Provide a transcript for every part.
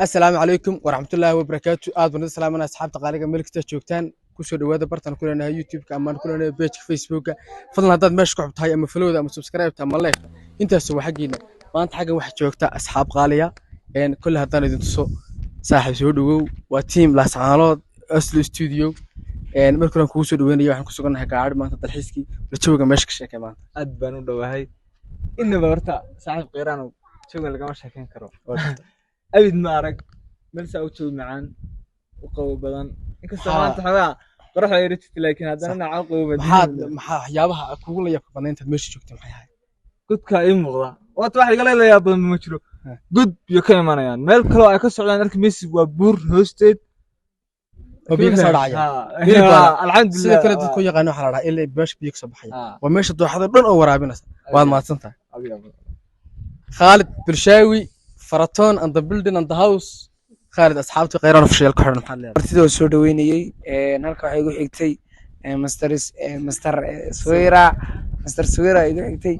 السلام عليكم ورحمة الله وبركاته. بنود السلام أنا أصحاب تقاليد ملك تشوكتان كسر دوادة برتنا كلنا يوتيوب كمان كلنا بيج فيسبوك فضلنا هذا ماشي كعبت هاي أما فلودا أما سبسكرايب تام الله أنت سوى حقينا ما أنت حاجة واحد شوكتا أصحاب غالية يعني كل هذا ندين تصو صاحب سودو وتيم لاسعالات أصل استوديو يعني مركنا كوسو دوين يا إحنا كوسو كنا هكعاد ما أنت الحسكي بتشوفك ماشي كشيء كمان أدبنا دوهاي إنه برتا صاحب قيرانو شو قال لك ما شاكين كرو أبد ما أرك بس أوتشو معان وقوي بدن إنك سمعت حاجة بروح يريت لكن هذا أنا عاقو بدين محا يابها أقول يا كمان أنت ماشي شوكتا محي قد كائن مغلا وتواحد قال لي يا بدن مشرو قد يكلم أنا يعني مال كلو أكسر على أنك ميسي وبور هوستد وبيك صار عيا الحمد سيدا لله كلا dadku yaqaan waxa la dhahaa ilaa bash biyo soo baxaya waa meesha dooxada dhan oo waraabinaysa waad maadsantahay Khalid Birshawi Faraton and the building and the house Khalid asxaabtii qeyraan official ku xiran maxaa leedahay martida oo soo dhaweynayay halka waxa igu xigtay master Suwira igu xigtay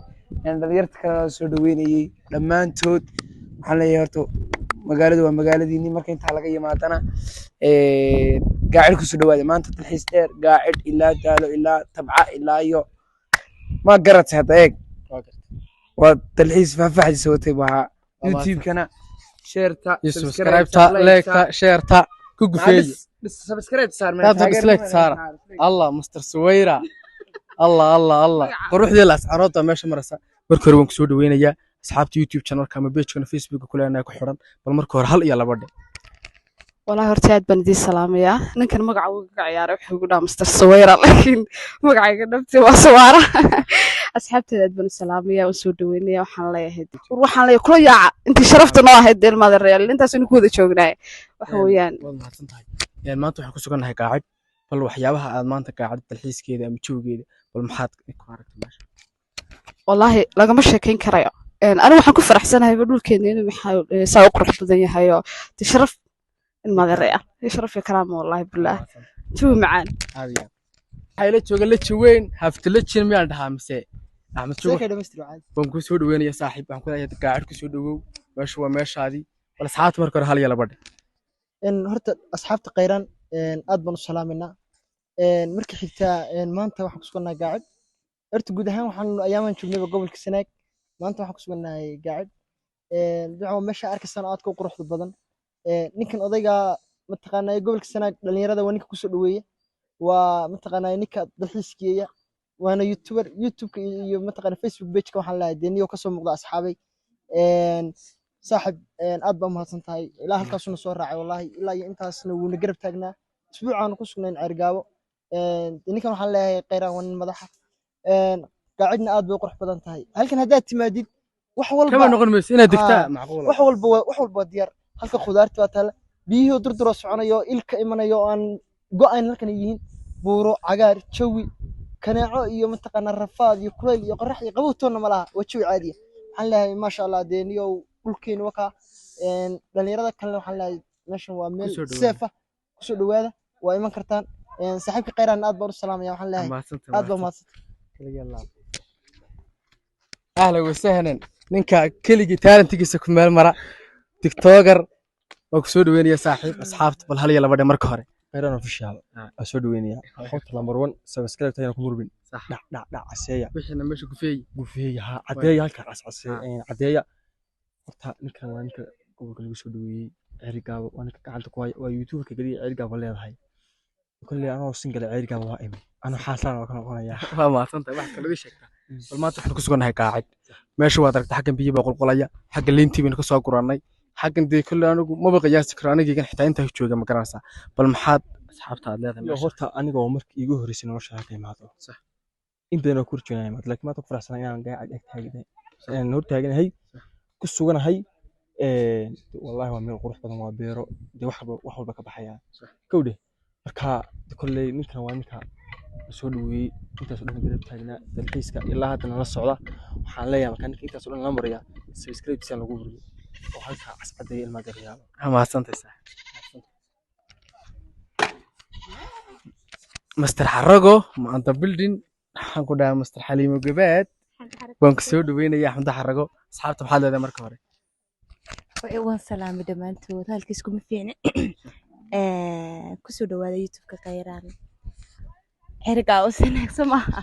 dhalinyarta kale oo soo dhaweynayay dhammaantood waxaan leeyahay horta magaaladu waa magaaladiini marka inta laga yimaadana gaacid ku soo dhawaada maanta dalxiis dheer gaacid ilaa daalo ilaa tabca ilaa iyo ma garatay hadda eeg waa dalxiis faahfaahdiisa watay baa youtube-kana sheerta subscribe-ta like-ta share-ta ku gufeey subscribe saar taad dislike saar Allah Mr. Suwayra Allah quruxdii la ascaroota meesha maraysa markii hore waan ku soo dhaweynayaa asxaabta YouTube channel-ka ama page-kana Facebook kuleenaa ku xiran bal markii hore hal iyo laba dhe والله هرتاد بندي سلام يا نكن مقع وقع يا ربح وقدا مستر سويرة لكن مقع قدمتي وسوارة أصحابتي هاد بن السلام يا وسودوين يا وحنا لا يهد وروحنا لا كل يا أنت شرفت نواه الدير ماذا الريال اللي أنت سنكود شوقنا وحويان والله تنتهي يعني ما تروح كسرنا هيك قاعد بل وحيابها ما أنت قاعد تلحيس كذا متشوق كذا والمحات كوارك ماشي والله لا مش كين كرايا أنا وحنا كفر أحسن هاي بدول كنين محاول ساوق روح بدنيا هاي تشرف الماذا الريال يشرف الكلام والله بالله شو معان هذه حيلة شغلة شوين هفتلت شيء ميان ده همسة أحمد شو بنكو سود وين يا صاحب بنكو ده يتقاعد كسود وو مش هو مش هذه ولا ساعات مركر حالي يلا بدي إن هرت أصحاب تقيران إن أدبن السلام منا إن مركي حتى إن ما أنت واحد كسرنا قاعد هرت جودها وحن أيام نشوفني بقبل كسناك ما أنت واحد كسرنا قاعد دعوة مشى أرك السنوات كوك روح بالبدن ninkan odayga mataqaanaa gobolka sanaag dhalinyarada waa ninka kusoo dhaweeya waa mataqaanaa ninka dalxiiskiya waana youtube-ka iyo mataqaanaa facebook page-ka waxaan leeyahay deeniyo kasoo muuqda asxaabay saaxib aad baa mahadsan tahay ilaa halkaasuna soo raacay wallahi ilaa iyo intaasna wuuna garab taagnaa isbuucaanu ku sugnayn ceergaabo ninkan waxaan leeyahay qeyraan waa nin madaxa qaacidna aad bay qurux badan tahay halkan haddaad timaadid wax walba kama noqon mayso inaad degtaa macquul wax walba diyaar halka khudaarta waa taala biyihii durduro soconayo ilka imanayo aan go'ayn halkan yihiin buuro cagaar jawi kanaaco iyo mataqaanaa rafaad iyo kuleyl iyo qorax iyo qabowtoona ma laha waa jawi caadi waxaan leeyahay maasha Allah deeniyo dhulkeena waka dhalinyarada kale waxaan leeyahay meeshan waa meel safe ah kusoo dhawaada waa iman kartaan saaxiibka qeyraan aad baan u salaamaya waxaan leeyahay aad baa mahadsan ahlan wa sahlan ninka keligii talentigiisa ku meel mara tiktoker وكسو دوينيا صاحب أصحابته بالهلية لبدأ مركه هري قيران official أسود دوينيا حط number 1 subscribe تاني نكون مربين صح لا عسيا بيشنا مش قفي ها عديا هالك عسيا عديا horta ninkan waa ninka gobolka lagu soo dhaweeyay ceerigaabo waa ninka gacanta ku haya waa youtube ka galiya ceerigaabo leedahay kulli anoo single ceerigaabo waa imi anoo xaasan oo ka noqonaya waa maasanta wax kale ii sheegta bal maanta waxaan ku suganahay qaacid meesha waa daragta xaggan biyo baa qulqulaya xagga liintii bayna ka soo guranay xaggan day kulli anigu ma baqayaasi karo aniga xitaa inta jooga ma garanaysaa bal maxaad asxaabta aad leedahay horta aniga oo markii igu horeysay nolosha ka imaado sax in badan oo kurjoonaay laakiin maanta ku faraxsanahay inaan gaacid ag taaganahay hor taaganahay ku suganahay wallahi waa meel qurux badan waa beero de wax walba ka baxaya kowde marka kulley ninkan waa ninka soo dhaweeyay intaas oo dhan garab taagnaa dalxiiska ilaa hadda la socda waxaan leeyahay marka ninka intaas oo dhan la maraya subscribe si lagu buriyo oo halka casbaday ilma gariyaabo mahadsantahay saaxiib Mr. Harago ma anta building waxaan ku dhahay Mr. Xaliimo Gabaad waan ku soo dhaweynayaa Axmed Harago asxaabta maxaad leedahay marka hore waan salaamay dhammaantood halkiis kuma fiicni kusoo dhawaada youtube-ka Qayraan xiriga oo wanaagsan maaha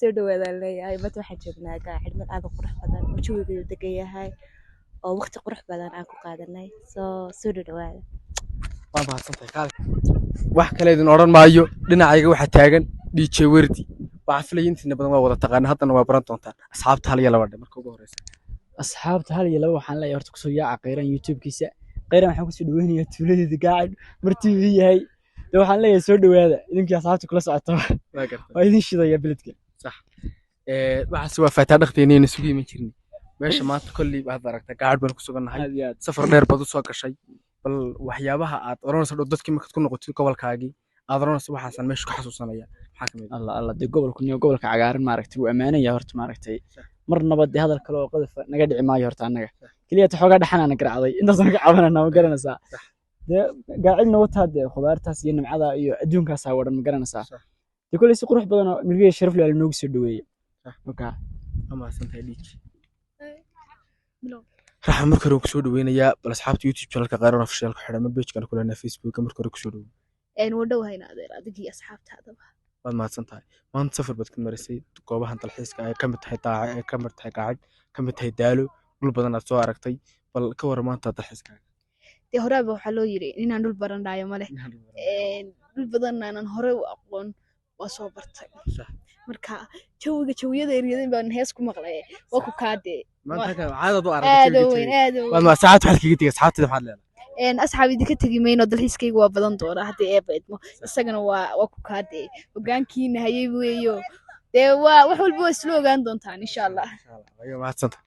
soo dhawaada leeyahay mad waxaan joognaa gaacid mid aad u qurux badan oo jawigeedu degan yahay oo waqti qurux badan aan ku qaadanay soo dhawaada waa mahadsantahay kaal wax kale idin oran maayo dhinacayga waxa taagan DJ Wardi waxa filayay intiina badan waa wada taqaan haddana waa baran doontaan asxaabta hal iyo laba marka ugu horeysa asxaabta hal iyo laba waxaan leeyahay horta kusoo yaaca Qayraan youtube-kiisa Qayraan waxaan kusoo dhaweynayaa tuuladii gaacid martii uu yahay waxaan leeyahay soo dhawaada idinkii asxaabta kula socoto waa idin shidaya biladka صح waxaas waa faataa dhaqteenayna sugi ma jirni meesha maanta kulli baad aragtaa gaar baan ku suganahay safar dheer baad u soo gashay bal waxyaabaha aad oranayso dadkii markaad ku noqotay gobolkaagii aad oranayso waxaasan meesha ku xasuusanaya maxaa kamid Allah de gobolka cagaaran maaragtay uu ammaanaya horta maaragtay marnaba de hadal kale oo qadaf naga dhici maayo horta anaga kaliya xoogaa dhaxanaana garacday intaas naga cabanana ma garanaysaa de gaacilna wataa de khudaartaas iyo nimcada iyo adduunkaas aa wadan ma garanaysaa de kulli si qurux badan oo milkiga sharaf leh noogu soo dhaweeyay marka ama santahay DJ raxa marka hore ku soo dhaweynayaa bal asxaabta YouTube channelka Qayraan official ku xidhan page-kan ku leenahay Facebook marka hore ku soo dhaweey wadhowhayna adeer adigii asxaabtaadaba waad mahadsantahay maanta safar baad ka marisay goobahan dalxiiska ay ka mid tahay daaca ay ka mid tahay gaacid ka mid tahay daalo dhul badan aad soo aragtay bal ka war maanta dalxiiskaaga dee horaaba waxaa loo yiri inaan dhul barandhaayo ma leh dhul badan aanan hore u aqoon waa soo bartay marka jawiyada eryadeen baan hees ku maqlay waa ku kaadee maanta ka caadad u aragtay waa ma saacad waxa kaga tagay saacadda maxaad leedahay asxaabidi ka tagi mayno dalxiiskayga waa badan doona hadii ee baydmo isagana waa ku kaadee hogaankiina hayay weeyo dee wax walba isla ogaan doontaan insha Allah ayo mahadsantahay